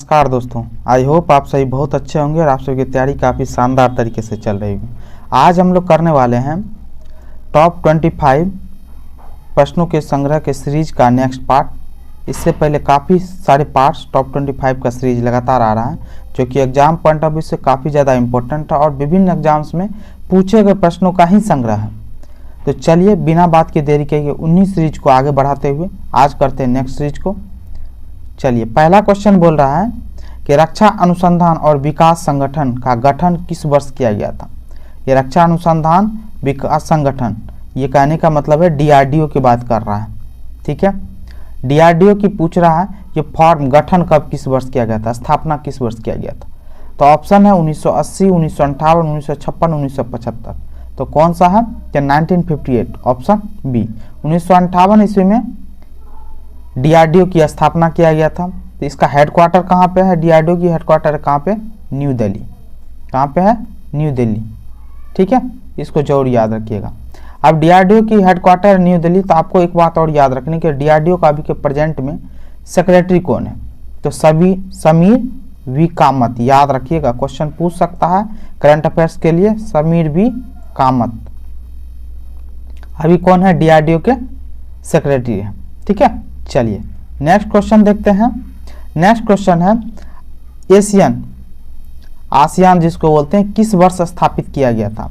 नमस्कार दोस्तों, I hope आप सभी बहुत अच्छे होंगे और आप सभी की तैयारी काफ़ी शानदार तरीके से चल रही होगी। आज हम लोग करने वाले हैं टॉप 25 प्रश्नों के संग्रह के सीरीज का नेक्स्ट पार्ट। इससे पहले काफ़ी सारे पार्ट्स टॉप 25 का सीरीज लगातार आ रहा है, जो कि एग्जाम पॉइंट ऑफ व्यू से काफ़ी ज़्यादा इंपॉर्टेंट है और विभिन्न एग्जाम्स में पूछे गए प्रश्नों का ही संग्रह है। तो चलिए बिना बात की देरी किए 19 सीरीज को आगे बढ़ाते हुए आज करते हैं नेक्स्ट सीरीज को। चलिए, पहला क्वेश्चन बोल रहा है कि रक्षा अनुसंधान और विकास संगठन का गठन किस वर्ष किया गया था। ये रक्षा अनुसंधान विकास संगठन, ये कहने का मतलब है डीआरडीओ की बात कर रहा है। ठीक है, डीआरडीओ की पूछ रहा है ये फॉर्म गठन कब किस वर्ष किया गया था, स्थापना किस वर्ष किया गया था। तो ऑप्शन है 1980, 1958, 1956, 1975। तो कौन सा है? क्या 1958, ऑप्शन बी। 1958 ईस्वी में डीआरडीओ की स्थापना किया गया था। तो इसका हेडक्वार्टर कहाँ पे है? डीआरडीओ की हेडक्वार्टर कहाँ पे? न्यू दिल्ली। कहाँ पे है? न्यू दिल्ली। ठीक है, इसको जरूर याद रखिएगा। अब डीआरडीओ की हेडक्वार्टर न्यू दिल्ली, तो आपको एक बात और याद रखनी कि डीआरडीओ का अभी के प्रेजेंट में सेक्रेटरी कौन है? तो समीर वी कामत। याद रखिएगा, क्वेश्चन पूछ सकता है करंट अफेयर्स के लिए। समीर वी कामत अभी कौन है? डीआरडीओ के सेक्रेटरी है। ठीक है, चलिए नेक्स्ट क्वेश्चन देखते हैं। नेक्स्ट क्वेश्चन है आसियान जिसको बोलते हैं, किस वर्ष स्थापित किया गया था?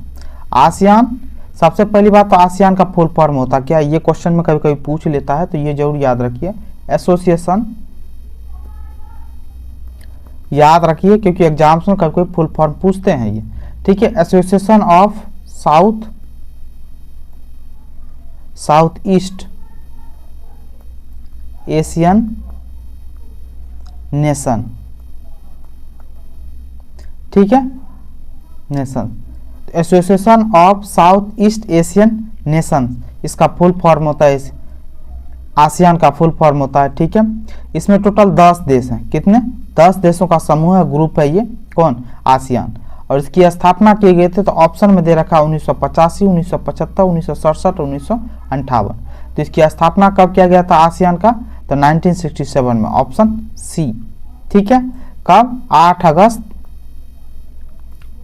आसियान, सबसे पहली बात तो आसियान का फुल फॉर्म होता क्या? ये क्वेश्चन में कभी कभी पूछ लेता है, तो ये जरूर याद रखिए। एसोसिएशन, याद रखिए क्योंकि एग्जाम्स में कभी कभी फुल फॉर्म पूछते हैं ये। ठीक है, association of south east Asian nation. ठीक है, nation, association of south east Asian nation, इसका फुल फॉर्म होता है, आसियान का फुल फॉर्म होता है। ठीक है, इसमें टोटल 10 देश हैं। कितने? 10 देशों का समूह है, ग्रुप है ये। कौन? आसियान। और इसकी स्थापना किए गए थे, तो ऑप्शन में दे रखा 1985, 1975, 1967, 1958। तो इसकी स्थापना कब किया गया था आसियान का? तो 1967 में, ऑप्शन सी। ठीक है, कब? 8 अगस्त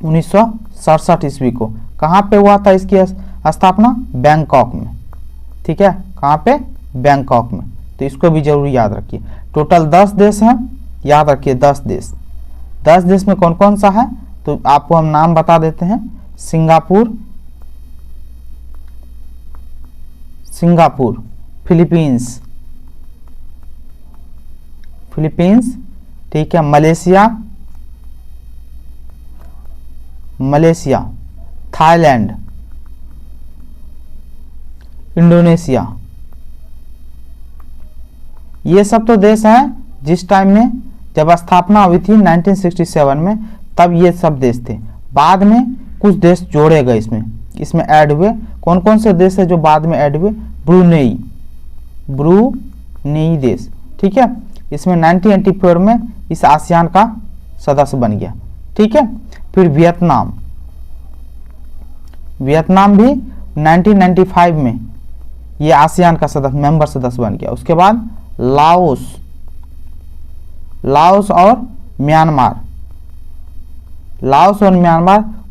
1967 ईस्वी को। कहाँ पे हुआ था इसकी स्थापना? बैंकॉक में। ठीक है, कहाँ पे? बैंकॉक में। तो इसको भी जरूर याद रखिए। टोटल 10 देश हैं, याद रखिए 10 देश। 10 देश में कौन कौन सा है? तो आपको हम नाम बता देते हैं। सिंगापुर, फिलीपींस, ठीक है, मलेशिया, थाईलैंड, इंडोनेशिया। ये सब तो देश हैं जिस टाइम में जब स्थापना हुई थी 1967 में, तब ये सब देश थे। बाद में कुछ देश जोड़े गए इसमें ऐड हुए। कौन कौन से देश है जो बाद में ऐड हुए? ब्रूनेई देश। ठीक है, इसमें 1984 में इस आसियान का सदस्य बन गया। ठीक है, फिर वियतनाम भी 1995 में ये आसियान का मेंबर सदस्य बन गया। उसके बाद लाओस और म्यांमार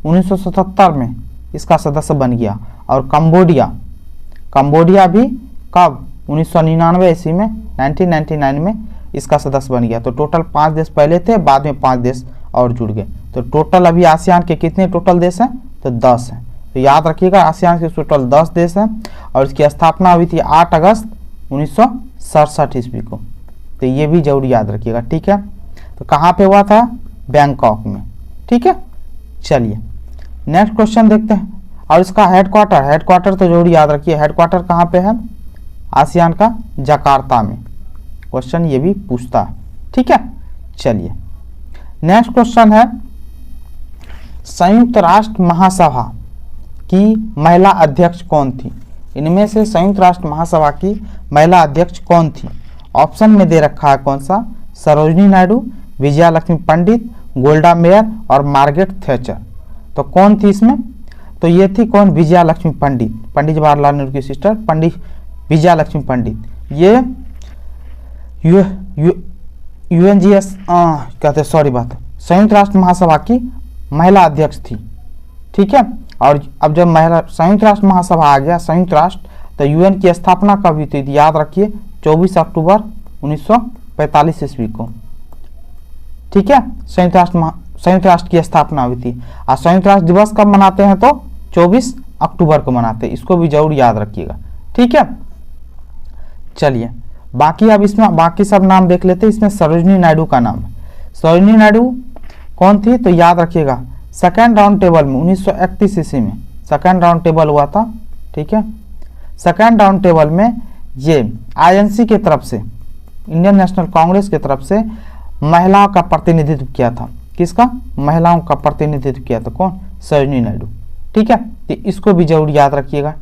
1977 में इसका सदस्य बन गया। और कंबोडिया भी कब? 1999 ईस्वी में, 1999 में इसका सदस्य बन गया। तो टोटल 5 देश पहले थे, बाद में 5 देश और जुड़ गए। तो टोटल अभी आसियान के कितने टोटल देश हैं? तो 10 हैं। तो याद रखिएगा आसियान के टोटल 10 देश हैं और इसकी स्थापना हुई थी 8 अगस्त 1967 ईस्वी को। तो ये भी जरूर याद रखिएगा। ठीक है, तो कहाँ पे हुआ था? बैंकॉक में। ठीक है, चलिए नेक्स्ट क्वेश्चन देखते हैं। और इसका हेडक्वार्टर तो जरूर याद रखिए। हेडक्वार्टर कहाँ पे है? आसियान का जकार्ता में। क्वेश्चन ये भी पूछता है। ठीक है, चलिए नेक्स्ट क्वेश्चन है संयुक्त राष्ट्र महासभा की महिला अध्यक्ष कौन थी? इनमें से संयुक्त राष्ट्र महासभा की महिला अध्यक्ष कौन थी? ऑप्शन में दे रखा है कौन सा? सरोजिनी नायडू, विजया लक्ष्मी पंडित, गोल्डा मेयर और मार्गरेट थैचर। तो कौन थी इसमें? तो ये थी कौन? विजया लक्ष्मी पंडित, पंडित जवाहरलाल नेहरू की सिस्टर पंडित विजया लक्ष्मी पंडित। ये UNGS कहते सॉरी बात संयुक्त राष्ट्र महासभा की महिला अध्यक्ष थी, ठीक है। और अब जब महिला संयुक्त राष्ट्र महासभा आ गया संयुक्त राष्ट्र, तो UN की स्थापना कब हुई थी, याद रखिए 24 अक्टूबर 1945 ईस्वी को, ठीक है। संयुक्त राष्ट्र की स्थापना हुई थी। और संयुक्त राष्ट्र दिवस कब मनाते हैं, तो 24 अक्टूबर को मनाते हैं, इसको भी जरूर याद रखिएगा, ठीक है। चलिए बाकी अब इसमें बाकी सब नाम देख लेते हैं। इसमें सरोजिनी नायडू का नाम है। सरोजिनी नायडू कौन थी, तो याद रखिएगा सेकेंड राउंड टेबल में 1931 ईस्वी में सेकेंड राउंड टेबल हुआ था, ठीक है। सेकेंड राउंड टेबल में ये INC की तरफ से, इंडियन नेशनल कांग्रेस की तरफ से महिलाओं का प्रतिनिधित्व किया था। किसका, महिलाओं का प्रतिनिधित्व किया था, कौन, सरोजिनी नायडू, ठीक है। तो इसको भी जरूर याद रखिएगा,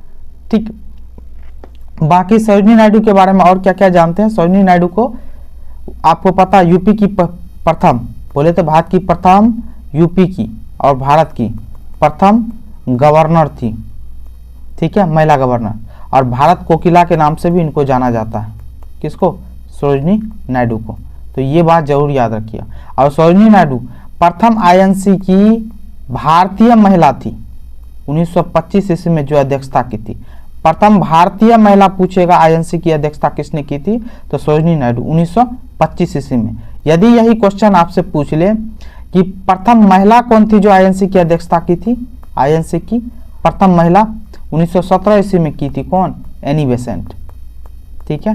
ठीक। बाकी सरोजिनी नायडू के बारे में और क्या क्या जानते हैं। सरोजिनी नायडू को आपको पता यूपी की प्रथम, बोले तो भारत की प्रथम, यूपी की और भारत की प्रथम गवर्नर थी, ठीक है, महिला गवर्नर। और भारत कोकिला के नाम से भी इनको जाना जाता है, किसको, सरोजिनी नायडू को। तो ये बात जरूर याद रखिए। और सरोजिनी नायडू प्रथम INC की भारतीय महिला थी, 1925 ईस्वी में जो अध्यक्षता की थी। प्रथम भारतीय महिला पूछेगा INC की अध्यक्षता किसने की थी, तो सरोजिनी नायडू 1925 ईस्वी में। यदि यही क्वेश्चन आपसे पूछ ले कि प्रथम महिला कौन थी जो INC की अध्यक्षता की थी, INC की प्रथम महिला 1917 ईस्वी में की थी, कौन, एनी बेसेंट, ठीक है।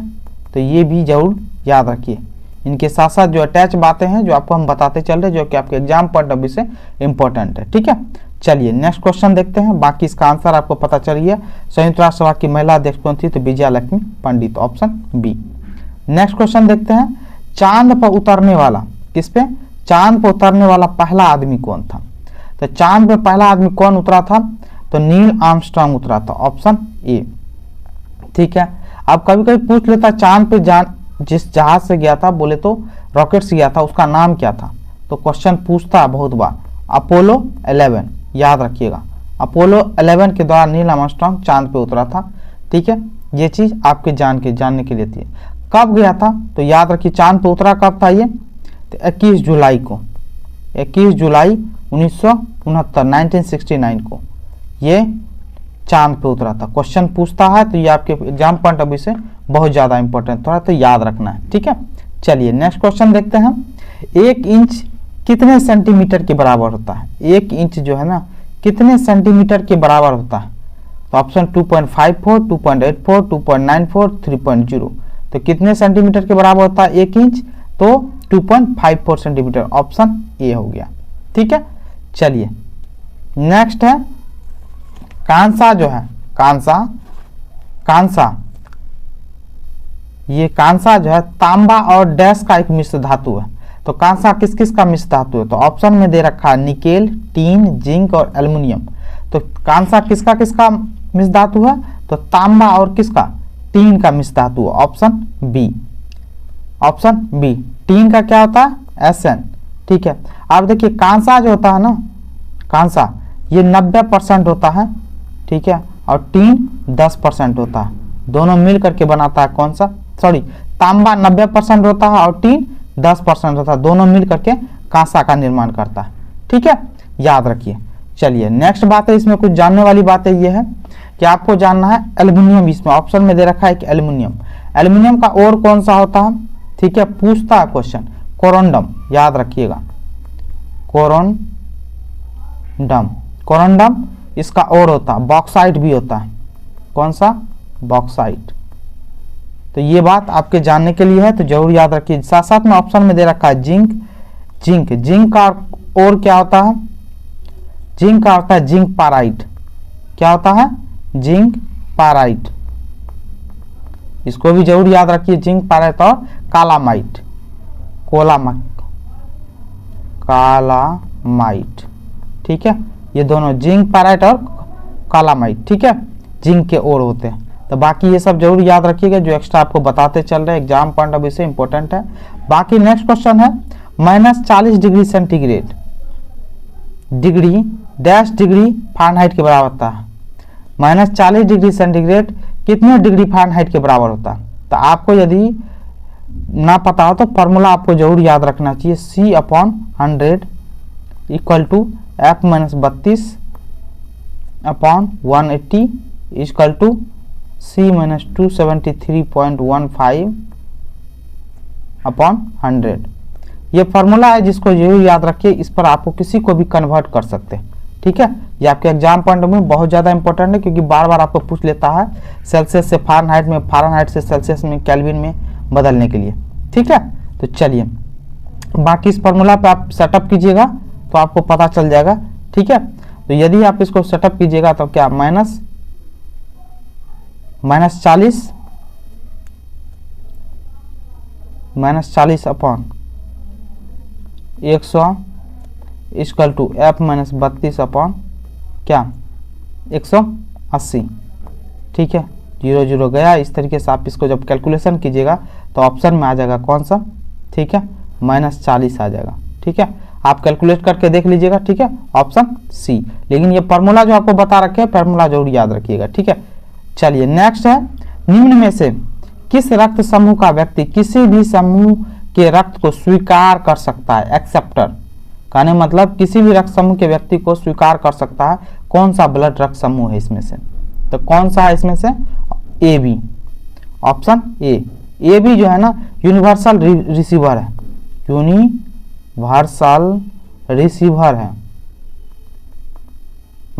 तो ये भी जरूर याद रखिए। इनके साथ साथ जो अटैच बातें हैं जो आपको हम बताते चल रहे, जो कि आपके एग्जाम पॉइंट ऑफ व्यू से इंपॉर्टेंट है, ठीक है। चलिए नेक्स्ट क्वेश्चन देखते हैं। बाकी इसका आंसर आपको पता चल गया। संयुक्त राष्ट्र सभा की महिला अध्यक्ष कौन थी, तो विजया लक्ष्मी पंडित, ऑप्शन बी। नेक्स्ट क्वेश्चन देखते हैं। चांद पर उतरने वाला, किस पे, चांद पर उतरने वाला पहला आदमी कौन था। तो चांद पे पहला आदमी कौन उतरा था, तो नील आर्मस्ट्रांग उतरा था, ऑप्शन ए, ठीक है। अब कभी कभी पूछ लेता चांद पे जिस जहाज से गया था, बोले तो रॉकेट से गया था, उसका नाम क्या था। तो क्वेश्चन पूछता है बहुत बार, अपोलो 11, याद रखिएगा। अपोलो 11 के द्वारा नील आर्मस्ट्रांग चांद पे उतरा था, ठीक है। ये चीज आपके जानने के लिए थी। कब गया था, तो याद रखिए चांद पे उतरा कब था ये, तो 21 जुलाई को, 21 जुलाई 1969 को ये चांद पे उतरा था। क्वेश्चन पूछता है तो ये आपके एग्जाम पॉइंट ऑफ व्यू से बहुत ज्यादा इंपॉर्टेंट थोड़ा, तो याद रखना है, ठीक है। चलिए नेक्स्ट क्वेश्चन देखते हैं। 1 इंच कितने सेंटीमीटर के बराबर होता है। 1 इंच जो है ना कितने सेंटीमीटर के बराबर होता है, तो ऑप्शन 2.54, 2.84, 2.94, 3.0। तो कितने सेंटीमीटर के बराबर होता है 1 इंच, तो 2.54 सेंटीमीटर, ऑप्शन ए हो गया, ठीक है। चलिए नेक्स्ट है कांसा जो है, कांसा ये कांसा जो है तांबा और डैश का एक मिश्र धातु है। तो कांसा किस किस का मिश्र धातु है, तो ऑप्शन में दे रखा है निकेल, टीन, जिंक और एल्युमिनियम। तो कांसा किसका किसका मिश्र धातु है, तो तांबा और किसका, टीन का मिश्र धातु है, option B, option B. Tin का क्या होता है, Sn, ठीक है। अब देखिए कांसा जो होता है ना, कांसा ये 90% होता है, ठीक है, और टीन 10% होता है। दोनों मिल करके बनाता है कौन सा, सॉरी तांबा 90% होता है और टीन 10% होता है, दोनों मिल करके कांसा का निर्माण करता है, ठीक है, याद रखिए। चलिए नेक्स्ट बात है, इसमें कुछ जानने वाली बात है, ये है कि आपको जानना है एल्युमिनियम। इसमें ऑप्शन में दे रखा है कि एल्युमिनियम, एल्युमिनियम का और कौन सा होता है, ठीक है, पूछता है क्वेश्चन, कोरोंडम, याद रखिएगा, कोरोंडम इसका और होता है, बॉक्साइट भी होता है, कौन सा, बॉक्साइट। तो ये बात आपके जानने के लिए है, तो जरूर याद रखिए। साथ साथ में ऑप्शन में दे रखा है जिंक का और क्या होता है, जिंक का होता है जिंक पाराइट, क्या होता है, जिंक पाराइट, इसको भी जरूर याद रखिए, जिंक पाराइट और कालामाइट, कालामाइट, ठीक है, ये दोनों जिंक पाराइट और कालामाइट, ठीक है, जिंक के और होते हैं। तो बाकी ये सब जरूर याद रखिएगा, जो एक्स्ट्रा आपको बताते चल रहे हैं, एग्जाम पॉइंट ऑफ व्यू से इंपॉर्टेंट है। बाकी नेक्स्ट क्वेश्चन है, -40 degree centigrade degree dash degree Fahrenheit के बराबर होता है। -40 डिग्री सेंटीग्रेड कितने डिग्री फ़ारेनहाइट के बराबर होता है, तो आपको यदि ना पता हो तो फार्मूला आपको जरूर याद रखना चाहिए, C/100 equal to F-32/180 equal to C-273.15/100। ये फार्मूला है जिसको जरूर याद रखिए, इस पर आपको किसी को भी कन्वर्ट कर सकते हैं, ठीक है। ये आपके एग्जाम पॉइंट में बहुत ज़्यादा इंपॉर्टेंट है, क्योंकि बार बार आपको पूछ लेता है सेल्सियस से फ़ारेनहाइट में, फ़ारेनहाइट से सेल्सियस में, केल्विन में बदलने के लिए, ठीक है। तो चलिए बाकी इस फार्मूला पे आप सेटअप कीजिएगा तो आपको पता चल जाएगा, ठीक है। तो यदि आप इसको सेटअप कीजिएगा तो क्या -40 upon 100 equal to F-32 upon क्या 180, ठीक है। 0 0 गया। इस तरीके से आप इसको जब कैलकुलेशन कीजिएगा तो ऑप्शन में आ जाएगा कौन सा, ठीक है, -40 आ जाएगा, ठीक है। आप कैलकुलेट करके देख लीजिएगा, ठीक है, ऑप्शन सी। लेकिन ये फार्मूला जो आपको बता रखे हैं, फार्मूला जरूर याद रखिएगा, ठीक है। चलिए नेक्स्ट है, निम्न में से किस रक्त समूह का व्यक्ति किसी भी समूह के रक्त को स्वीकार कर सकता है, एक्सेप्टर, कहने मतलब किसी भी रक्त समूह के व्यक्ति को स्वीकार कर सकता है, कौन सा ब्लड रक्त समूह है इसमें से, तो कौन सा है इसमें से, A B, option A B जो है ना यूनिवर्सल रिसीवर है, यूनिवर्सल रिसीवर है,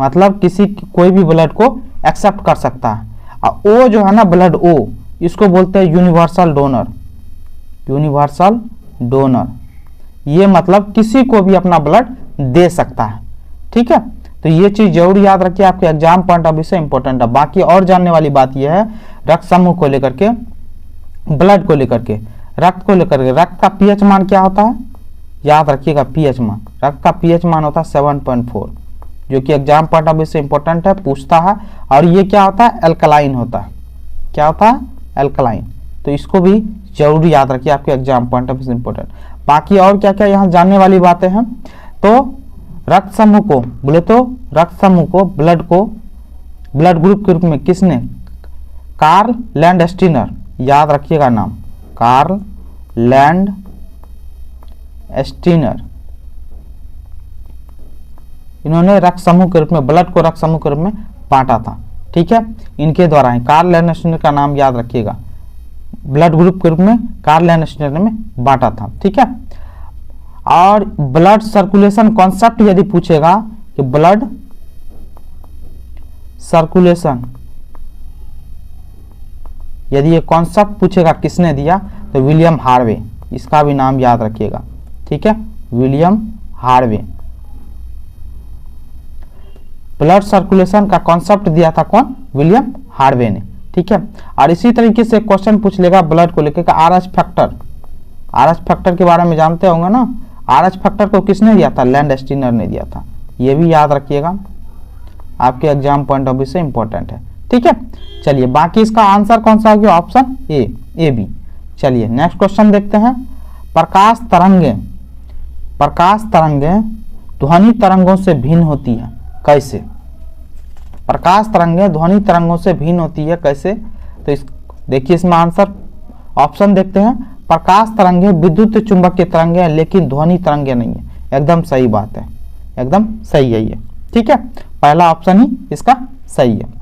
मतलब किसी कोई भी ब्लड को एक्सेप्ट कर सकता है। और ओ जो है ना ब्लड ओ, इसको बोलते हैं यूनिवर्सल डोनर, यूनिवर्सल डोनर, ये मतलब किसी को भी अपना ब्लड दे सकता है, ठीक है। तो ये चीज जरूर याद रखिए, आपके एग्जाम पॉइंट ऑफ व्यू से इंपॉर्टेंट है। बाकी और जानने वाली बात यह है रक्त समूह को लेकर के, ब्लड को लेकर के, रक्त को लेकर के, रक्त का पीएच मान क्या होता है, याद रखिएगा पीएच मान, रक्त का पीएच मान होता है 7.4, जो कि एग्जाम पॉइंट ऑफ व्यू से इंपॉर्टेंट है, पूछता है। और ये क्या होता है, एल्कलाइन होता है, क्या होता है, एल्कलाइन। तो इसको भी जरूर याद रखिए, आपके एग्जाम पॉइंट ऑफ व्यू से इंपॉर्टेंट। बाकी और क्या क्या यहाँ जानने वाली बातें हैं, तो रक्त समूह को बोले तो रक्त समूह को ब्लड ग्रुप के रूप में किसने, कार्ल लैंडस्टीनर, याद रखिएगा नाम, कार्ल लैंडस्टीनर, इन्होंने रक्त समूह के रूप में, ब्लड को रक्त समूह के रूप में बांटा था, ठीक है। इनके द्वारा ही कार्ल लैंडस्टीनर का नाम याद रखिएगा, ब्लड ग्रुप के रूप में कार्ल लैंडस्टीनर ने बांटा था, ठीक है। और ब्लड सर्कुलेशन कॉन्सेप्ट यदि पूछेगा कि ब्लड सर्कुलेशन, यदि ये कॉन्सेप्ट पूछेगा किसने दिया, तो विलियम हार्वे, इसका भी नाम याद रखिएगा, ठीक है, विलियम हार्वे। ब्लड सर्कुलेशन का कॉन्सेप्ट दिया था कौन, विलियम हार्वे ने, ठीक है। और इसी तरीके से क्वेश्चन पूछ लेगा ब्लड को लेकर, आरएच फैक्टर के बारे में जानते होंगे ना, आरएच फैक्टर को किसने दिया था, लैंडस्टीनर ने दिया था, ये भी याद रखिएगा, आपके एग्जाम पॉइंट ऑफ व्यू से इंपॉर्टेंट है, ठीक है। चलिए बाकी इसका आंसर कौन सा होगा, ऑप्शन ए बी। चलिए नेक्स्ट क्वेश्चन देखते हैं, प्रकाश तरंगे ध्वनि तरंगों से भिन्न होती है, कैसे, प्रकाश तरंगे ध्वनि तरंगों से भिन्न होती है कैसे, तो इस देखिए इसमें आंसर, ऑप्शन देखते हैं, प्रकाश तरंगे विद्युत चुंबकीय तरंगे हैं लेकिन ध्वनि तरंगे नहीं है, एकदम सही बात है, एकदम सही है ये, ठीक है, पहला ऑप्शन ही इसका सही है।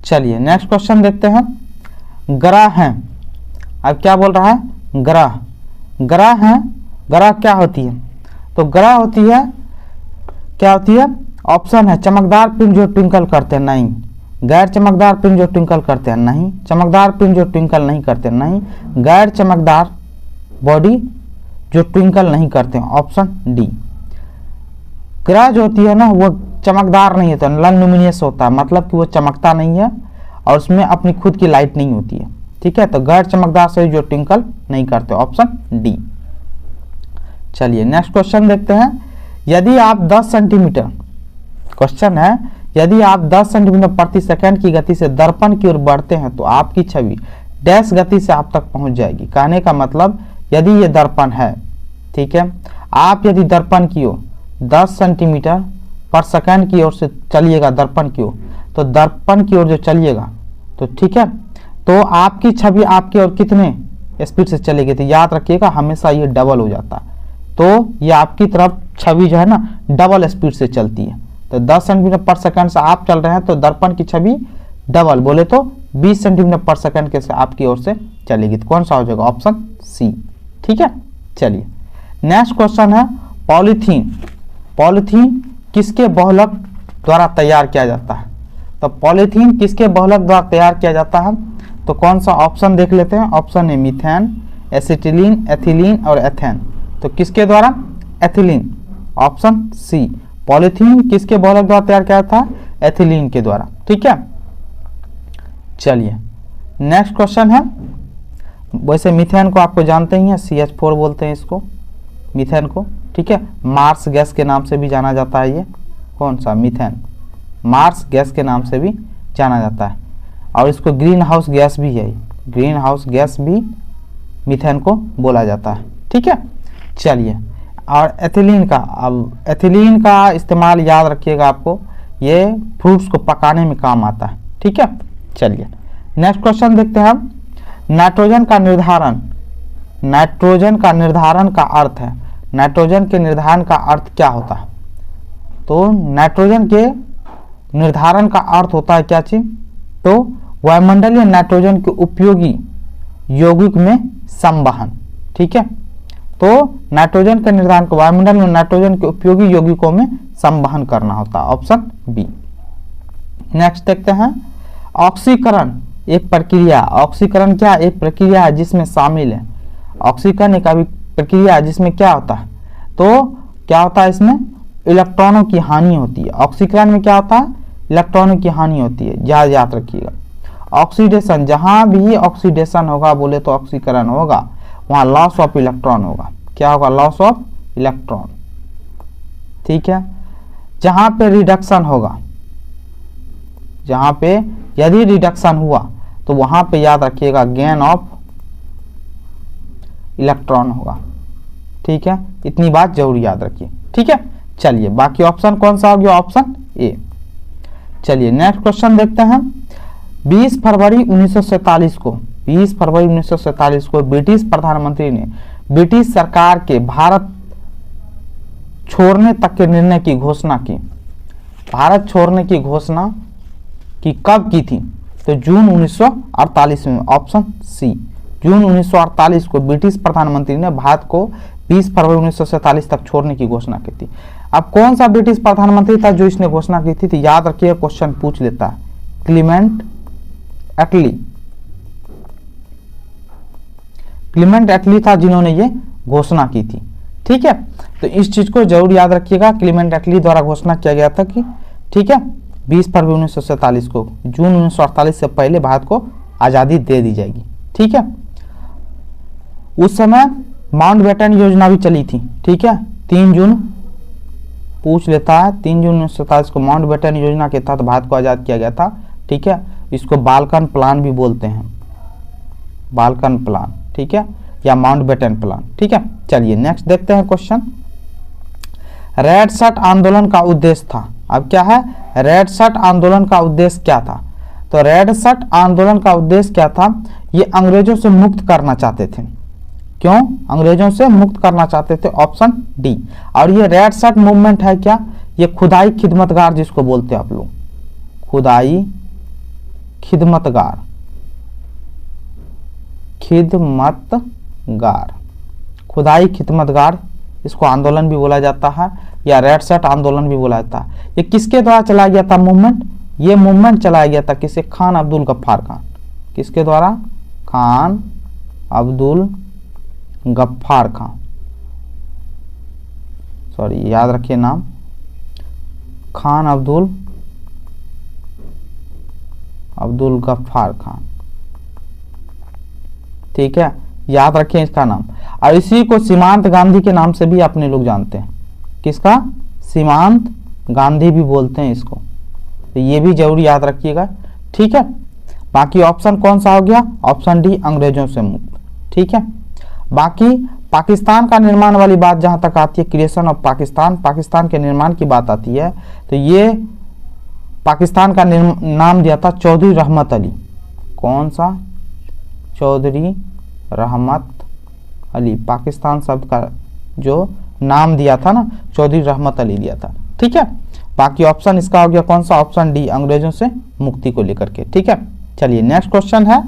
चलिए नेक्स्ट क्वेश्चन देखते हैं, ग्रह हैं, अब क्या बोल रहा है, ग्रह हैं, ग्रह क्या होती है, तो ग्रह होती है, क्या होती है, ऑप्शन है चमकदार पिंड जो ट्विंकल करते हैं, नहीं, गैर चमकदार पिंड जो ट्विंकल करते हैं, नहीं, चमकदार पिंड जो ट्विंकल नहीं करते, नहीं, गैर चमकदार बॉडी जो ट्विंकल नहीं करते, ऑप्शन डी। ग्रह जो होती है ना वो चमकदार नहीं होता, नॉन लुमिनियस होता है, मतलब कि वो चमकता नहीं है और उसमें अपनी खुद की लाइट नहीं होती है, ठीक है। तो गैर चमकदार से जो ट्विंकल नहीं करते, ऑप्शन डी। चलिए नेक्स्ट क्वेश्चन देखते हैं, यदि आप 10 सेंटीमीटर, क्वेश्चन है, यदि आप 10 सेंटीमीटर प्रति सेकंड की गति से दर्पण की ओर बढ़ते हैं तो आपकी छवि डैश गति से आप तक पहुंच जाएगी, कहने का मतलब यदि ये दर्पण है, ठीक है, आप यदि दर्पण की ओर 10 सेंटीमीटर पर सेकंड की ओर से चलिएगा दर्पण की ओर, तो दर्पण की ओर जो चलिएगा तो ठीक है, तो आपकी छवि आपकी ओर कितने स्पीड से चलेगी तो याद रखिएगा हमेशा ये डबल हो जाता है, तो ये आपकी तरफ छवि जो है ना डबल स्पीड से चलती है। तो 10 सेंटीमीटर पर सेकंड से आप चल रहे हैं तो दर्पण की छवि डबल बोले तो 20 सेंटीमीटर पर सेकंड के से आपकी ओर से चलेगी। तो कौन सा हो जाएगा? Option C. ठीक है, चलिए नेक्स्ट क्वेश्चन है पॉलीथीन। पॉलीथीन किसके बहुलक द्वारा तैयार किया जाता है? तो पॉलीथीन किसके बहुलक द्वारा तैयार किया जाता है? तो कौन सा ऑप्शन देख लेते हैं। ऑप्शन है मीथेन, एसिटिलीन, एथिलीन और एथेन। तो किसके द्वारा? Ethylene, option C. पॉलीथीन किसके बहुलक द्वारा तैयार किया था? एथिलीन के द्वारा। ठीक है, चलिए नेक्स्ट क्वेश्चन है, वैसे मीथेन को आपको जानते ही हैं, CH4 बोलते हैं इसको, मीथेन को। ठीक है, मार्स गैस के नाम से भी जाना जाता है। ये कौन सा? मीथेन, मार्स गैस के नाम से भी जाना जाता है और इसको ग्रीन हाउस गैस भी है, ग्रीन हाउस गैस भी मीथेन को बोला जाता है। ठीक है, चलिए और एथिलीन का, अब एथिलीन का इस्तेमाल याद रखिएगा आपको, ये फ्रूट्स को पकाने में काम आता है। ठीक है, चलिए नेक्स्ट क्वेश्चन देखते हैं हम। नाइट्रोजन का निर्धारण, नाइट्रोजन का निर्धारण का अर्थ है, नाइट्रोजन के निर्धारण का अर्थ क्या होता है? तो नाइट्रोजन के निर्धारण का अर्थ होता है क्या चीज? तो वायुमंडलीय नाइट्रोजन के उपयोगी यौगिक में संवहन। ठीक है, तो नाइट्रोजन के निर्धारण को वायुमंडल में नाइट्रोजन के उपयोगी यौगिकों में संवहन करना होता है, ऑप्शन बी। नेक्स्ट देखते हैं ऑक्सीकरण एक प्रक्रिया। ऑक्सीकरण क्या? एक प्रक्रिया है जिसमें शामिल है, ऑक्सीकरण एक प्रक्रिया है जिसमें क्या होता है? तो क्या होता है इसमें? इलेक्ट्रॉनों की हानि होती है। ऑक्सीकरण में क्या होता है? इलेक्ट्रॉनों की हानि होती है, याद रखिएगा। ऑक्सीडेशन, जहां भी ऑक्सीडेशन होगा बोले तो ऑक्सीकरण होगा, वहां लॉस ऑफ इलेक्ट्रॉन होगा। क्या होगा? Loss of electron. ठीक है, जहां पे रिडक्शन होगा, जहां पे यदि रिडक्शन हुआ तो वहां पे याद रखिएगा गेन ऑफ इलेक्ट्रॉन होगा। ठीक है, इतनी बात जरूर याद रखिए। ठीक है, चलिए बाकी ऑप्शन कौन सा हो गया? Option A. चलिए नेक्स्ट क्वेश्चन देखते हैं। 20 फरवरी 1947 को, 20 फरवरी 1947 को ब्रिटिश प्रधानमंत्री ने ब्रिटिश सरकार के भारत छोड़ने तक के निर्णय की घोषणा की। भारत छोड़ने की घोषणा की कब की थी? तो जून 1948 में, ऑप्शन सी। जून 1948 को ब्रिटिश प्रधानमंत्री ने भारत को 20 फरवरी 1947 तक छोड़ने की घोषणा की थी। अब कौन सा ब्रिटिश प्रधानमंत्री था जो इसने घोषणा की थी? तो याद रखिए क्वेश्चन पूछ लेता है, क्लीमेंट एटली। क्लीमेंट एटली था जिन्होंने ये घोषणा की थी। ठीक है, तो इस चीज को जरूर याद रखिएगा, क्लीमेंट एटली द्वारा घोषणा किया गया था कि ठीक है 20 फरवरी 1947 को, जून 1948 से पहले भारत को आजादी दे दी जाएगी। ठीक है, उस समय माउंटबेटन योजना भी चली थी। ठीक है, 3 जून पूछ लेता है, 3 जून 1947 को माउंटबेटन योजना के तहत भारत को आजाद किया गया था। ठीक है, इसको बाल्कन प्लान भी बोलते हैं, बाल्कन प्लान। ठीक है, या माउंटबेटन प्लान। ठीक है, चलिए नेक्स्ट देखते हैं क्वेश्चन। रेड शर्ट आंदोलन का उद्देश्य था, अब क्या है? रेड शर्ट आंदोलन का उद्देश्य क्या था? तो रेड शर्ट आंदोलन का उद्देश्य क्या था? ये अंग्रेजों से मुक्त करना चाहते थे। क्यों अंग्रेजों से मुक्त करना चाहते थे? Option D. और ये रेड शर्ट मूवमेंट है क्या? ये खुदाई खिदमतगार जिसको बोलते हैं आप लोग, खुदाई खिदमतगार, खिदमतगार, खुदाई खिदमतगार, इसको आंदोलन भी बोला जाता है या रेड शर्ट आंदोलन भी बोला जाता है। ये किसके द्वारा चलाया गया था मूवमेंट? ये मूवमेंट चलाया गया था किसे? खान अब्दुल गफ्फार खान। किसके द्वारा? खान अब्दुल गफ्फार खान, सॉरी याद रखिए नाम, खान अब्दुल गफ्फार खान। ठीक है, याद रखिए इसका नाम। और इसी को सीमांत गांधी के नाम से भी अपने लोग जानते हैं। किसका? सीमांत गांधी भी बोलते हैं इसको, तो ये भी जरूर याद रखिएगा। ठीक है, बाकी ऑप्शन कौन सा हो गया? ऑप्शन डी, अंग्रेजों से मुक्त। ठीक है, बाकी पाकिस्तान का निर्माण वाली बात जहां तक आती है, क्रिएशन ऑफ पाकिस्तान, पाकिस्तान के निर्माण की बात आती है, तो ये पाकिस्तान का नाम दिया था चौधरी रहमत अली। कौन सा? चौधरी रहमत अली, पाकिस्तान शब्द का जो नाम दिया था ना, चौधरी रहमत अली दिया था। ठीक है, बाकी ऑप्शन इसका हो गया कौन सा, ऑप्शन डी, अंग्रेजों से मुक्ति को लेकर के। ठीक है, चलिए नेक्स्ट क्वेश्चन है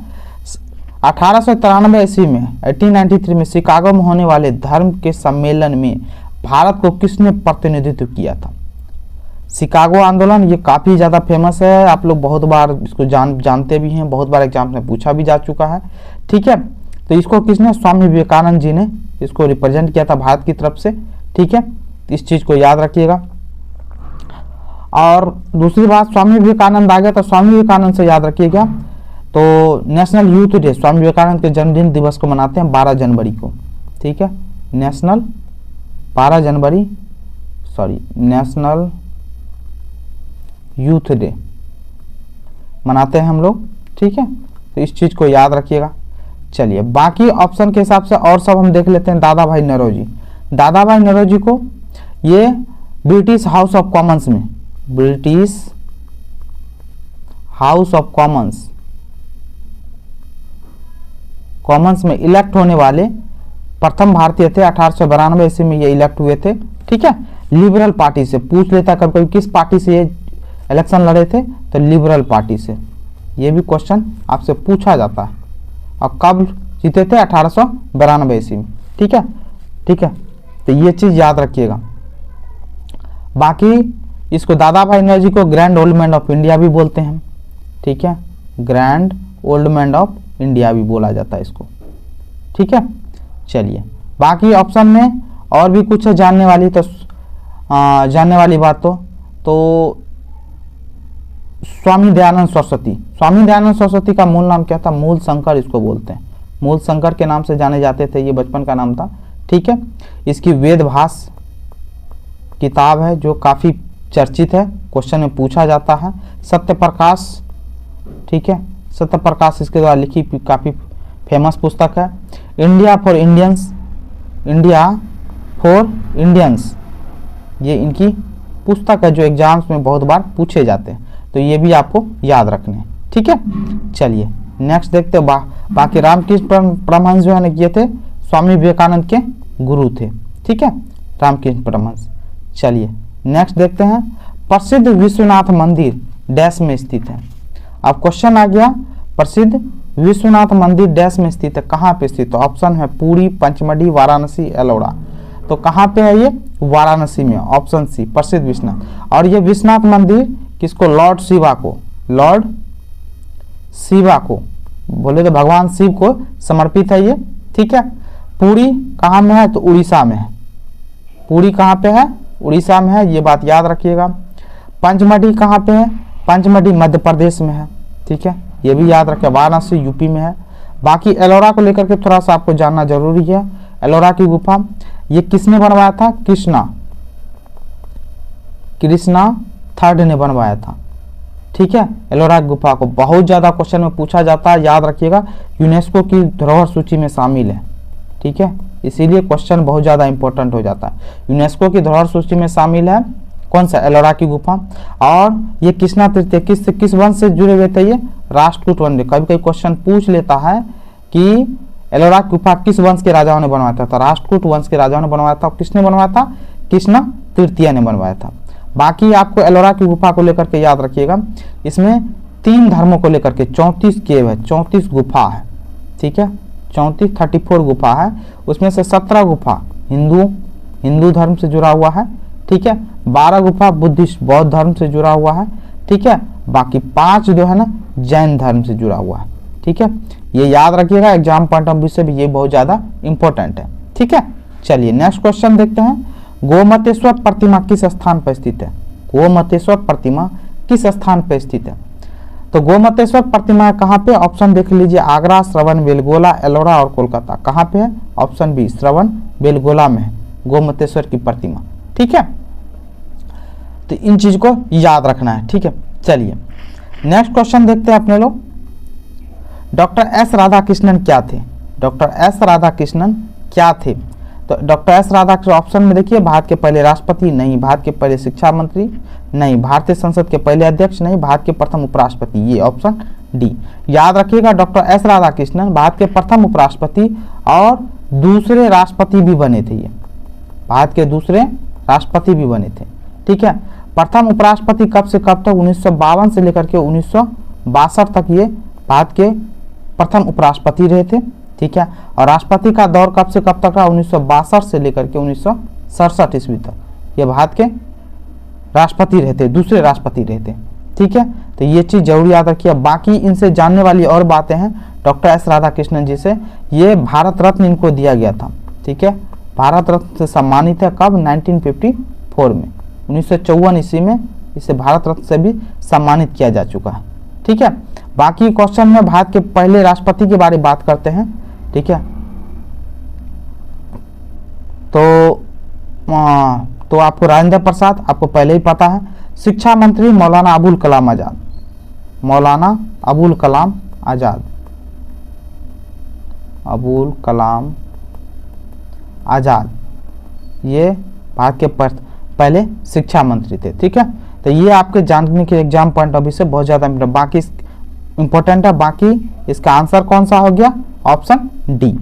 1893 ईस्वी में 1893 में शिकागो में होने वाले धर्म के सम्मेलन में भारत को किसने प्रतिनिधित्व किया था। शिकागो आंदोलन ये काफ़ी ज़्यादा फेमस है, आप लोग बहुत बार इसको जानते भी हैं, बहुत बार एग्जाम में पूछा भी जा चुका है। ठीक है, तो इसको किसने, स्वामी विवेकानंद जी ने इसको रिप्रेजेंट किया था भारत की तरफ से। ठीक है, इस चीज़ को याद रखिएगा। और दूसरी बात, स्वामी विवेकानंद आ गया तो स्वामी विवेकानंद से याद रखिएगा, तो national youth day Swami Vivekananda के जन्मदिन दिवस को मनाते हैं 12 जनवरी को। ठीक है, नेशनल यूथ डे मनाते हैं हम लोग। ठीक है, तो इस चीज़ को याद रखिएगा। चलिए बाकी ऑप्शन के हिसाब से और सब हम देख लेते हैं। दादा भाई नौरोजी, दादा भाई नौरोजी को ये ब्रिटिश हाउस ऑफ कॉमन्स में, ब्रिटिश हाउस ऑफ कॉमन्स में इलेक्ट होने वाले प्रथम भारतीय थे। 1892 ईस्वी में ये इलेक्ट हुए थे। ठीक है, लिबरल पार्टी से, पूछ लेता कभी कभी किस पार्टी से ये इलेक्शन लड़े थे, तो लिबरल पार्टी से। ये भी क्वेश्चन आपसे पूछा जाता है। और कब जीते थे, 1892 ईस्वी में। ठीक है, ठीक है, तो ये चीज़ याद रखिएगा। बाकी इसको दादा भाई नौरोजी को grand old man of India भी बोलते हैं। ठीक है, grand old man of India भी बोला जाता है इसको। ठीक है, चलिए बाकी ऑप्शन में और भी कुछ है जानने वाली, तो जानने वाली बात तो स्वामी दयानंद सरस्वती का मूल नाम क्या था, मूल शंकर इसको बोलते हैं, मूल शंकर के नाम से जाने जाते थे, ये बचपन का नाम था। ठीक है, इसकी वेदभास किताब है जो काफ़ी चर्चित है, क्वेश्चन में पूछा जाता है। सत्यप्रकाश, ठीक है, सत्यप्रकाश इसके द्वारा लिखी काफ़ी फेमस पुस्तक है। इंडिया फॉर इंडियंस, ये इनकी पुस्तक है जो एग्जाम्स में बहुत बार पूछे जाते हैं, तो ये भी आपको याद रखने हैं। ठीक है, चलिए नेक्स्ट देखते हैं। बाकी रामकृष्ण परमहंस जो है ना, ये थे स्वामी विवेकानंद के गुरु थे। ठीक है, रामकृष्ण परमहंस। चलिए नेक्स्ट देखते हैं, प्रसिद्ध विश्वनाथ मंदिर डैश में स्थित है। अब क्वेश्चन आ गया, प्रसिद्ध विश्वनाथ मंदिर डैश में स्थित है, कहाँ पे स्थित है। ऑप्शन है पुरी, पंचमढ़ी, वाराणसी, एलोरा। तो कहाँ पे है ये, वाराणसी में, ऑप्शन सी, प्रसिद्ध विश्वनाथ। और ये विश्वनाथ मंदिर किसको, लॉर्ड शिवा को बोले तो भगवान शिव को समर्पित है ये। ठीक है, पुरी कहाँ में है, तो उड़ीसा में है। पुरी कहाँ पे है, उड़ीसा में है, ये बात याद रखिएगा। पंचमढ़ी कहाँ पे है, पंचमढ़ी मध्य प्रदेश में है। ठीक है, ये भी याद रखें, वाराणसी यूपी में है। बाकी एलोरा को लेकर के थोड़ा सा आपको जानना जरूरी है। एलोरा की गुफा ये किसने बनवाया था, कृष्णा थर्ड ने बनवाया था। ठीक है, एलोरा की गुफा को बहुत ज़्यादा क्वेश्चन में पूछा जाता है, याद रखिएगा। यूनेस्को की धरोहर सूची में शामिल है। ठीक है, इसीलिए क्वेश्चन बहुत ज़्यादा इंपॉर्टेंट हो जाता है। यूनेस्को की धरोहर सूची में शामिल है कौन सा, एलोरा की गुफा। और ये कृष्णा तृतीय किस वंश से जुड़े हुए थे, ये राष्ट्रकूट वंश। कभी कभी क्वेश्चन पूछ लेता है कि एलोरा की गुफा किस वंश के राजाओं ने बनवाया था, तो राष्ट्रकूट वंश के राजाओं ने बनवाया था। किसने बनवाया था, कृष्णा तृतीय ने बनवाया था। बाकी आपको एलोरा की गुफा को लेकर के याद रखिएगा, इसमें 3 धर्मों को लेकर के 34 केव है, 34 गुफा है। ठीक है, 34 गुफा है, उसमें से 17 गुफा हिंदू धर्म से जुड़ा हुआ है। ठीक है, 12 गुफा बुद्धिस्ट बौद्ध धर्म से जुड़ा हुआ है। ठीक है, बाकी 5 जो है ना जैन धर्म से जुड़ा हुआ है। ठीक है, ये याद रखिएगा, एग्जाम पॉइंट ऑफ व्यू से भी ये बहुत ज़्यादा इंपॉर्टेंट है। ठीक है, चलिए नेक्स्ट क्वेश्चन देखते हैं। गोमतेश्वर प्रतिमा किस स्थान पर स्थित है, गोमतेश्वर प्रतिमा किस स्थान पर स्थित है। तो गोमतेश्वर प्रतिमा कहाँ पे, ऑप्शन देख लीजिए, आगरा, श्रवण बेलगोला, एलोरा और कोलकाता। कहाँ पे है, ऑप्शन बी, श्रवण बेलगोला में है गोमतेश्वर की प्रतिमा। ठीक है, तो इन चीज को याद रखना है। ठीक है, चलिए नेक्स्ट क्वेश्चन देखते हैं अपने लोग। डॉक्टर एस राधाकृष्णन क्या थे, डॉक्टर एस राधाकृष्णन क्या थे। तो डॉक्टर एस राधाकृष्णन ऑप्शन में देखिए, भारत के पहले राष्ट्रपति नहीं, भारत के पहले शिक्षा मंत्री नहीं, भारतीय संसद के पहले अध्यक्ष नहीं, भारत के प्रथम उपराष्ट्रपति, ये ऑप्शन डी। याद रखिएगा डॉक्टर एस राधाकृष्णन भारत के प्रथम उपराष्ट्रपति और दूसरे राष्ट्रपति भी बने थे। ये भारत के दूसरे राष्ट्रपति भी बने थे। ठीक है, प्रथम उपराष्ट्रपति कब से कब तक, 1952 से लेकर के 1962 तक ये भारत के प्रथम उपराष्ट्रपति रहे थे। ठीक है, और राष्ट्रपति का दौर कब से कब तक रहा, 1962 से लेकर के 1967 ईस्वी तक ये भारत के राष्ट्रपति रहते, दूसरे राष्ट्रपति रहते। ठीक है, तो ये चीज जरूर याद रखिए। बाकी इनसे जानने वाली और बातें हैं डॉक्टर एस राधाकृष्णन जी से। ये भारत रत्न इनको दिया गया था। ठीक है, भारत रत्न से सम्मानित है कब, 1954 में, 1954 ईस्वी में इसे भारत रत्न से भी सम्मानित किया जा चुका है। ठीक है, बाकी क्वेश्चन में भारत के पहले राष्ट्रपति के बारे में बात करते हैं। ठीक है, तो आपको राजेंद्र प्रसाद आपको पहले ही पता है। शिक्षा मंत्री मौलाना अबुल कलाम आजाद, मौलाना अबुल कलाम आजाद, अबुल कलाम आजाद ये भारत के पहले शिक्षा मंत्री थे। ठीक है, तो ये आपके जानने के एग्जाम पॉइंट ऑफ व्यू से बहुत ज़्यादा बाकी इंपॉर्टेंट है। बाकी इसका आंसर कौन सा हो गया, ऑप्शन डी।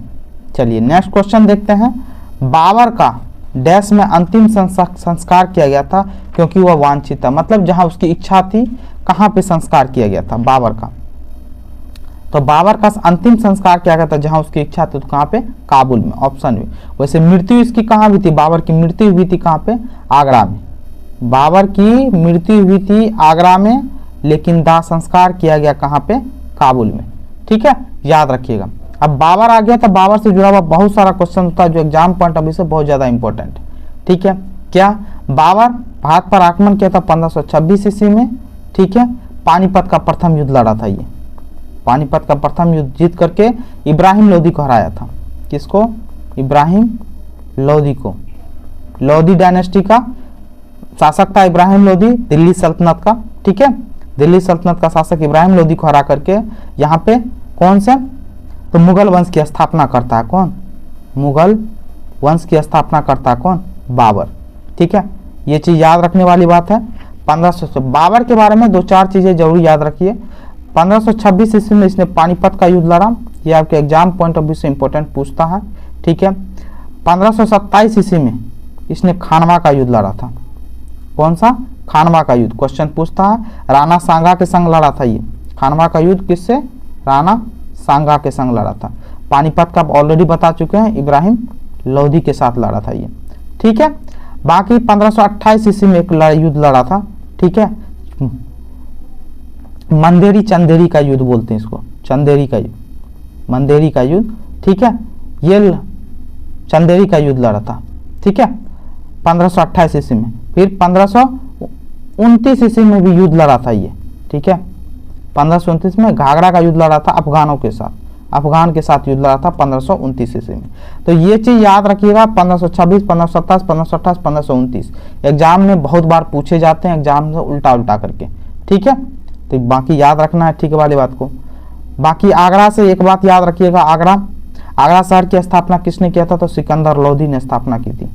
चलिए नेक्स्ट क्वेश्चन देखते हैं। बाबर का डैश में अंतिम संस्कार किया गया था क्योंकि वह वांछित था, मतलब जहां उसकी इच्छा थी कहां पे संस्कार किया गया था बाबर का। तो बाबर का अंतिम संस्कार किया गया था जहां उसकी इच्छा थी, तो कहां पे, काबुल में, ऑप्शन बी। वैसे मृत्यु इसकी कहां हुई थी, बाबर की मृत्यु हुई थी कहां पे, आगरा में। बाबर की मृत्यु हुई थी आगरा में, लेकिन दाह संस्कार किया गया कहां पे, काबुल में। ठीक है, याद रखिएगा। अब बाबर आ गया तो बाबर से जुड़ा हुआ बहुत सारा क्वेश्चन होता है जो एग्जाम पॉइंट ऑफ व्यू से बहुत ज्यादा इंपॉर्टेंट है। ठीक है, क्या बाबर भारत पर आक्रमण किया था 1526 ईस्वी में। ठीक है, पानीपत का प्रथम युद्ध लड़ा था। ये पानीपत का प्रथम युद्ध जीत करके इब्राहिम लोदी को हराया था। किसको, इब्राहिम लोदी को। लोदी डायनेस्टी का शासक था इब्राहिम लोदी, दिल्ली सल्तनत का। ठीक है, दिल्ली सल्तनत का शासक इब्राहिम लोदी को हरा करके यहाँ पे कौन से, तो मुगल वंश की स्थापना करता है कौन, मुगल वंश की स्थापना करता कौन, बाबर। ठीक है, ये चीज याद रखने वाली बात है। 1500 बाबर के बारे में दो चार चीजें जरूर याद रखिए। 1526 ईस्वी में इसने पानीपत का युद्ध लड़ा, ये आपके एग्जाम पॉइंट ऑफ व्यू से इंपॉर्टेंट पूछता है। ठीक है, 1527 ईस्वी में इसने खानवा का युद्ध लड़ा था। कौन सा, खानवा का युद्ध, क्वेश्चन पूछता है। राणा सांगा के संग लड़ा था ये खानवा का युद्ध, किससे, राणा सांगा के संग लड़ा था। पानीपत का ऑलरेडी बता चुके हैं, इब्राहिम लोदी के साथ लड़ा था ये। ठीक है, बाकी 1528 ईस्वी में एक युद्ध लड़ा था। ठीक है, मंदेरी चंदेरी का युद्ध बोलते हैं इसको, चंदेरी का युद्ध, मंदेरी का युद्ध। ठीक है, ये चंदेरी का युद्ध लड़ा था। ठीक है, 1528 ईस्वी में। फिर 1529 ईस्वी में भी युद्ध लड़ा था ये। ठीक है, 1529 में घाघरा का युद्ध लड़ा था अफगानों के साथ, अफगान के साथ युद्ध लड़ा था 1529 ईस्वी में। तो ये चीज याद रखिएगा, 1526, 1527, 1528, 1529 एग्जाम में बहुत बार पूछे जाते हैं, एग्जाम से उल्टा उल्टा करके। ठीक है, तो बाकी याद रखना है, ठीक वाली बात को। बाकी आगरा से एक बात याद रखिएगा, आगरा शहर की स्थापना किसने किया था, तो सिकंदर लोधी ने स्थापना की थी।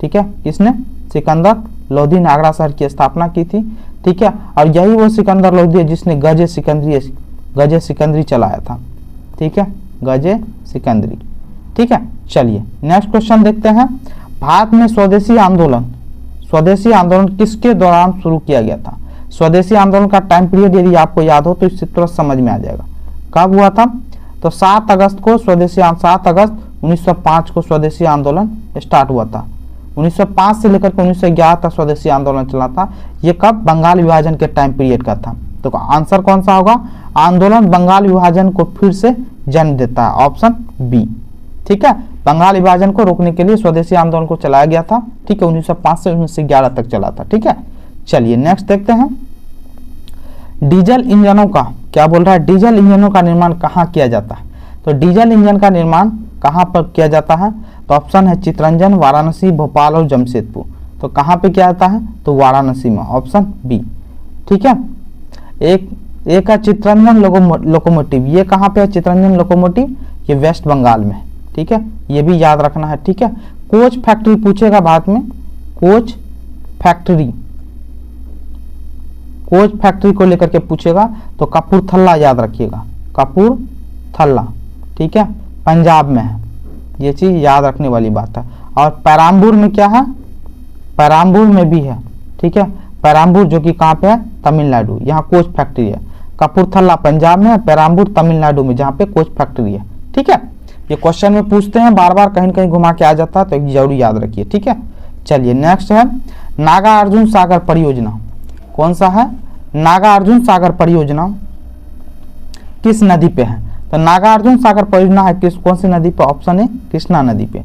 ठीक है, किसने, सिकंदर लोधी ने आगरा शहर की स्थापना की थी। ठीक है, और यही वो सिकंदर लोधी है जिसने गजे सिकंदरी चलाया था। ठीक है, गजे सिकंदरी। ठीक है, चलिए नेक्स्ट क्वेश्चन देखते हैं। भारत में स्वदेशी आंदोलन किसके दौरान शुरू किया गया था। स्वदेशी आंदोलन का टाइम पीरियड यदि आपको याद हो तो इससे तुरंत समझ में आ जाएगा कब हुआ था। तो 7 अगस्त 1905 को स्वदेशी आंदोलन स्टार्ट हुआ था। 1905 से लेकर 1911 तक स्वदेशी आंदोलन चला था। ये कब, बंगाल विभाजन के टाइम पीरियड का था। तो आंसर कौन सा होगा, आंदोलन बंगाल विभाजन को फिर से जन्म देता है, ऑप्शन बी। ठीक है, बंगाल विभाजन को रोकने के लिए स्वदेशी आंदोलन को चलाया गया था। ठीक है, 1905 से 1911 तक चला था। ठीक है, चलिए नेक्स्ट देखते हैं। डीजल इंजनों का क्या बोल रहा है, डीजल इंजनों का निर्माण कहाँ किया जाता है। तो डीजल इंजन का निर्माण कहाँ पर किया जाता है, तो ऑप्शन है चितरंजन, वाराणसी, भोपाल और जमशेदपुर। तो कहाँ पे किया जाता है, तो वाराणसी में, ऑप्शन बी। ठीक है, एक है चितरंजन लोकोमोटिव, ये कहाँ पे है चितरंजन लोकोमोटिव, ये वेस्ट बंगाल में। ठीक है, ये भी याद रखना है। ठीक है, कोच फैक्ट्री पूछेगा भारत में, कोच फैक्ट्री कोच फैक्ट्री को लेकर के पूछेगा तो कपूरथला याद रखिएगा, कपूरथला, ठीक है, पंजाब में है, ये चीज याद रखने वाली बात है। और पेराम्बूर में क्या है, पेराम्बूर में भी है, ठीक है, पेराम्बूर जो कि कहाँ पे है, तमिलनाडु, यहाँ कोच फैक्ट्री है। कपूरथला पंजाब में है, पेराम्बूर तमिलनाडु में, जहाँ पे कोच फैक्ट्री है, ठीक है। ये क्वेश्चन में पूछते हैं बार बार, कहीं कहीं घुमा के आ जाता है, तो जरूर याद रखिए, ठीक है। चलिए नेक्स्ट है नागार्जुन सागर परियोजना, कौन सा है, नागार्जुन सागर परियोजना किस नदी पे है, तो नागार्जुन सागर परियोजना है किस, कौन सी नदी पे, ऑप्शन है कृष्णा नदी पे,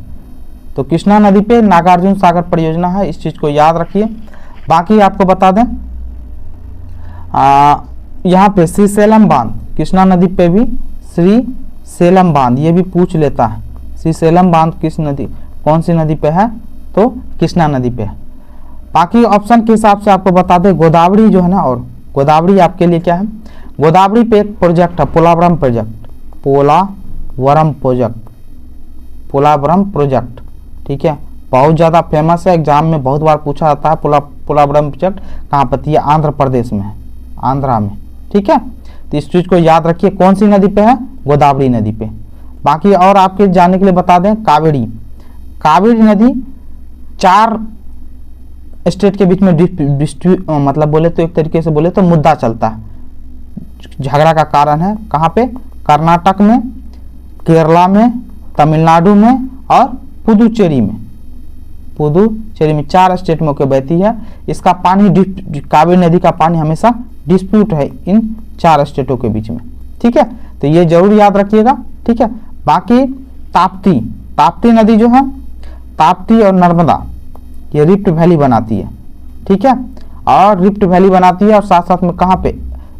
तो कृष्णा नदी पे नागार्जुन सागर परियोजना है, इस चीज को याद रखिए। बाकी आपको बता दें यहाँ पे श्रीशैलम बांध, कृष्णा नदी पे भी श्रीशैलम बांध, ये भी पूछ लेता है, श्रीशैलम बांध किस नदी, कौन सी नदी पे है, तो कृष्णा नदी पे है। बाकी ऑप्शन के हिसाब से आपको बता दें गोदावरी जो है ना, और गोदावरी आपके लिए क्या है, गोदावरी पे एक प्रोजेक्ट है Polavaram project, Polavaram project, Polavaram project, ठीक है, बहुत ज़्यादा फेमस है, एग्जाम में बहुत बार पूछा जाता है। पोलावरम प्रोजेक्ट कहाँ पर है, आंध्र प्रदेश में है, आंध्रा में, ठीक है। तो इस चीज़ को याद रखिए, कौन सी नदी पे है, गोदावरी नदी पे। बाकी और आपके जानने के लिए बता दें कावेरी, कावेरी नदी 4 स्टेट के बीच में मतलब बोले तो एक तरीके से बोले तो मुद्दा चलता है, झगड़ा का कारण है, कहाँ पे, कर्नाटक में, केरला में, तमिलनाडु में और पुदुचेरी में, पुदुचेरी में 4 स्टेट में होकर बहती है। इसका पानी, कावेरी नदी का पानी हमेशा डिस्प्यूट है इन 4 स्टेटों के बीच में, ठीक है, तो ये जरूर याद रखिएगा, ठीक है। बाकी ताप्ती, ताप्ती नदी जो है, ताप्ती और नर्मदा ये रिफ्ट वैली बनाती है, ठीक है, और रिफ्ट वैली बनाती है, और साथ साथ में कहाँ पे,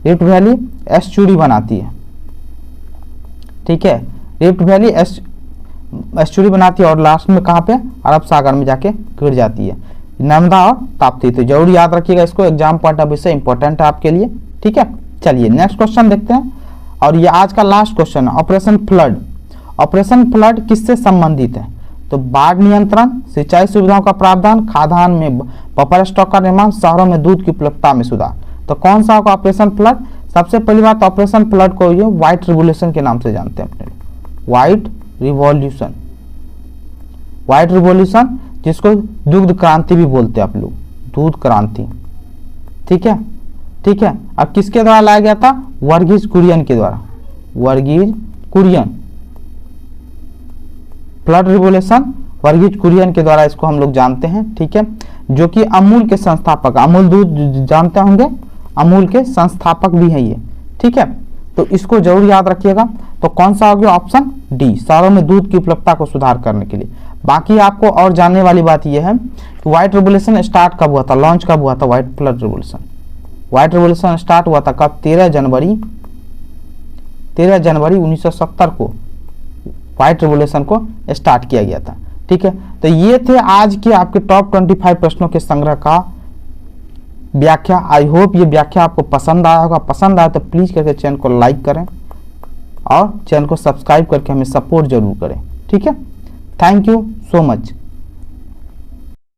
रिफ्ट वैली एस्चुरी बनाती है, ठीक है, रिफ्ट वैली एस्चुरी बनाती है, और लास्ट में कहाँ पे, अरब सागर में जाके गिर जाती है, नर्मदा और ताप्ती। तो जरूर याद रखिएगा इसको, एग्जाम पॉइंट ऑफ व्यू से इंपॉर्टेंट है आपके लिए, ठीक है। चलिए नेक्स्ट क्वेश्चन देखते हैं, और ये आज का लास्ट क्वेश्चन है, ऑपरेशन फ्लड। ऑपरेशन फ्लड किससे संबंधित है, तो बाढ़ नियंत्रण, सिंचाई सुविधाओं का प्रावधान, खाद्यान्न में बफर स्टॉक का निर्माण, शहरों में दूध की उपलब्धता में सुधार। तो कौन सा होगा ऑपरेशन फ्लड, सबसे पहली बात ऑपरेशन फ्लड को ये व्हाइट रिवॉल्यूशन के नाम से जानते हैं अपने, व्हाइट रिवॉल्यूशन, व्हाइट रिवॉल्यूशन जिसको दुग्ध क्रांति भी बोलते हैं आप लोग, दूध क्रांति, ठीक है, ठीक है। अब किसके द्वारा लाया गया था, वर्गीज कुरियन के द्वारा, वर्गीज कुरियन, फ्लड रिवॉल्यूशन वर्गीज कुरियन के द्वारा इसको हम लोग जानते हैं, ठीक है, जो कि अमूल के संस्थापक, अमूल दूध जानते होंगे, अमूल के संस्थापक भी हैं ये, ठीक है। तो इसको जरूर याद रखिएगा। तो कौन सा हो गया, ऑप्शन डी, शहरों में दूध की उपलब्धता को सुधार करने के लिए। बाकी आपको और जानने वाली बात यह है कि व्हाइट रिवॉल्यूशन स्टार्ट कब हुआ था, लॉन्च कब हुआ था white flood revolution, white revolution start हुआ था कब, 13 जनवरी 1970 को व्हाइट रिवॉल्यूशन को स्टार्ट किया गया था, ठीक है। तो ये थे आज के आपके टॉप 25 प्रश्नों के संग्रह का व्याख्या। आई होप ये व्याख्या आपको पसंद आया होगा, पसंद आया तो प्लीज करके चैनल को लाइक करें और चैनल को सब्सक्राइब करके हमें सपोर्ट जरूर करें, ठीक है। Thank you so much.